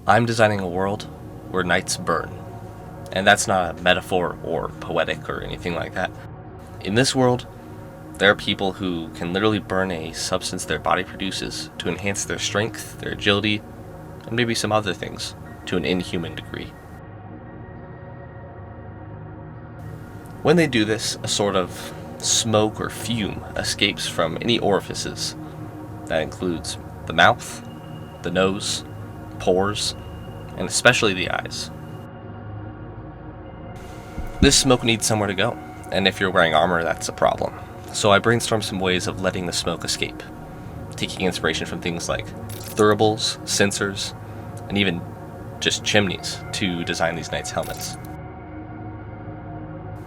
I'm designing a world where knights burn. And that's not a metaphor or poetic or anything like that. In this world, there are people who can literally burn a substance their body produces to enhance their strength, their agility, and maybe some other things to an inhuman degree. When they do this, a sort of smoke or fume escapes from any orifices. That includes the mouth, the nose, pores, and especially the eyes. This smoke needs somewhere to go, and if you're wearing armor, that's a problem. So I brainstormed some ways of letting the smoke escape, taking inspiration from things like thuribles, sensors, and even just chimneys to design these knights' helmets.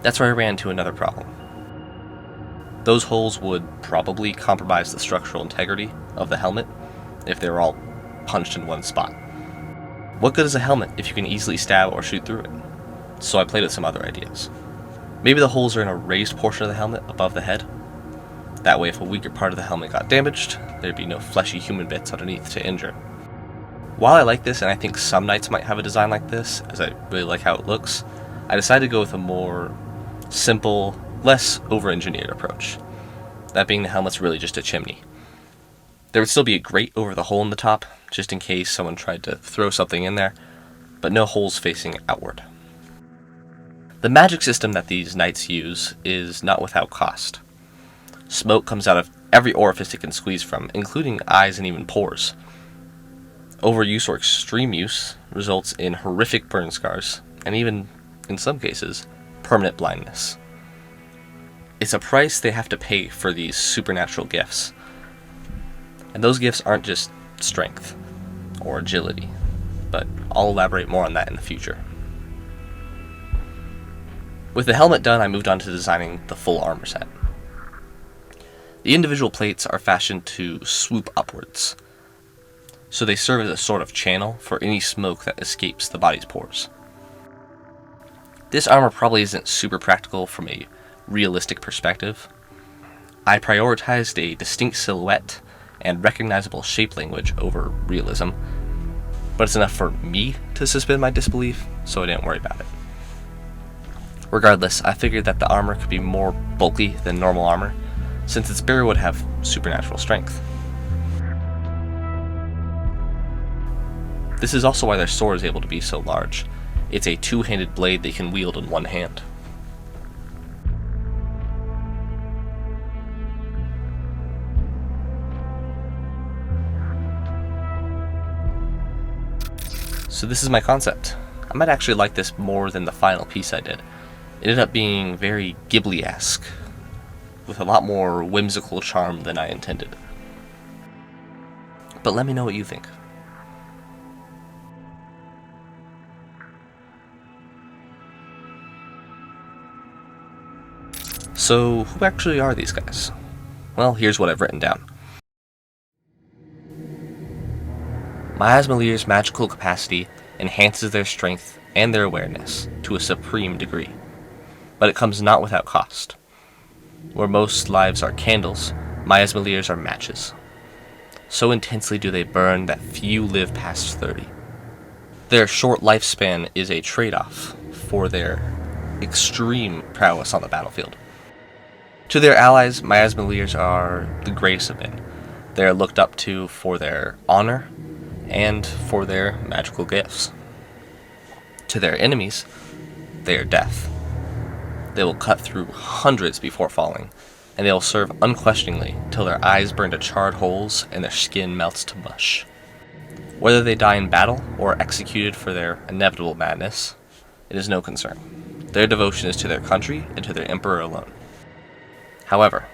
That's where I ran into another problem. Those holes would probably compromise the structural integrity of the helmet if they were all punched in one spot. What good is a helmet if you can easily stab or shoot through it? So I played with some other ideas. Maybe the holes are in a raised portion of the helmet above the head. That way if a weaker part of the helmet got damaged, there'd be no fleshy human bits underneath to injure. While I like this, and I think some knights might have a design like this, as I really like how it looks, I decided to go with a more simple, less over-engineered approach. That being the helmet's really just a chimney. There would still be a grate over the hole in the top, just in case someone tried to throw something in there, but no holes facing outward. The magic system that these knights use is not without cost. Smoke comes out of every orifice it can squeeze from, including eyes and even pores. Overuse or extreme use results in horrific burn scars, and even, in some cases, permanent blindness. It's a price they have to pay for these supernatural gifts. And those gifts aren't just strength or agility, but I'll elaborate more on that in the future. With the helmet done, I moved on to designing the full armor set. The individual plates are fashioned to swoop upwards, so they serve as a sort of channel for any smoke that escapes the body's pores. This armor probably isn't super practical from a realistic perspective. I prioritized a distinct silhouette and recognizable shape language over realism, but it's enough for me to suspend my disbelief, so I didn't worry about it. Regardless, I figured that the armor could be more bulky than normal armor, since its bearer would have supernatural strength. This is also why their sword is able to be so large. It's a two-handed blade they can wield in one hand. So this is my concept. I might actually like this more than the final piece I did. It ended up being very Ghibli-esque, with a lot more whimsical charm than I intended. But let me know what you think. So, who actually are these guys? Well, here's what I've written down. Miasma magical capacity enhances their strength and their awareness to a supreme degree, but it comes not without cost. Where most lives are candles, Miasma are matches. So intensely do they burn that few live past 30. Their short lifespan is a trade-off for their extreme prowess on the battlefield. To their allies, Miasma are the greatest of men. They are looked up to for their honor and for their magical gifts. To their enemies, they are death. They will cut through hundreds before falling, and they will serve unquestioningly till their eyes burn to charred holes and their skin melts to mush. Whether they die in battle or executed for their inevitable madness, it is no concern. Their devotion is to their country and to their emperor alone. However,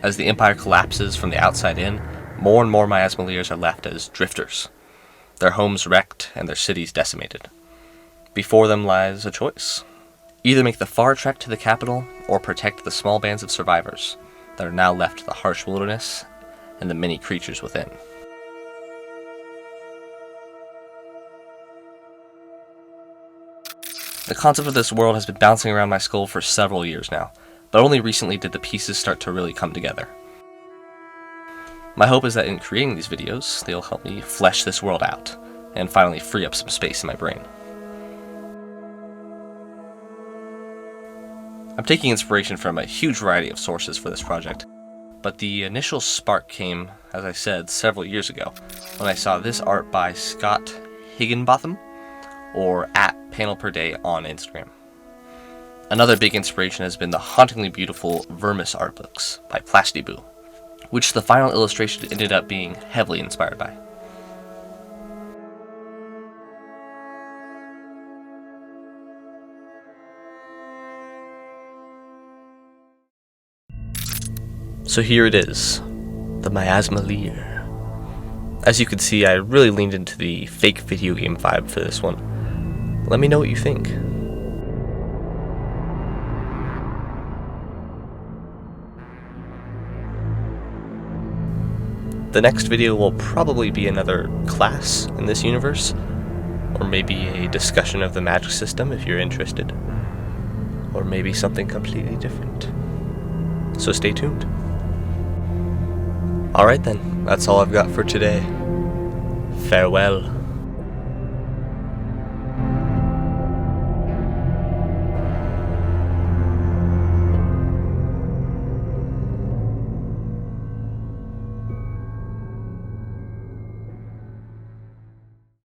as the empire collapses from the outside in, more and more Miasma are left as drifters, their homes wrecked and their cities decimated. Before them lies a choice. Either make the far trek to the capital, or protect the small bands of survivors that are now left to the harsh wilderness and the many creatures within. The concept of this world has been bouncing around my skull for several years now, but only recently did the pieces start to really come together. My hope is that in creating these videos, they'll help me flesh this world out, and finally free up some space in my brain. I'm taking inspiration from a huge variety of sources for this project, but the initial spark came, as I said, several years ago, when I saw this art by Scott Higginbotham, or @PanelPerDay on Instagram. Another big inspiration has been the hauntingly beautiful Vermis art books by Plastiboo, which the final illustration ended up being heavily inspired by. So here it is, the Miasma Lear. As you can see, I really leaned into the fake video game vibe for this one. Let me know what you think. The next video will probably be another class in this universe, or maybe a discussion of the magic system if you're interested, or maybe something completely different. So stay tuned. Alright then, that's all I've got for today. Farewell.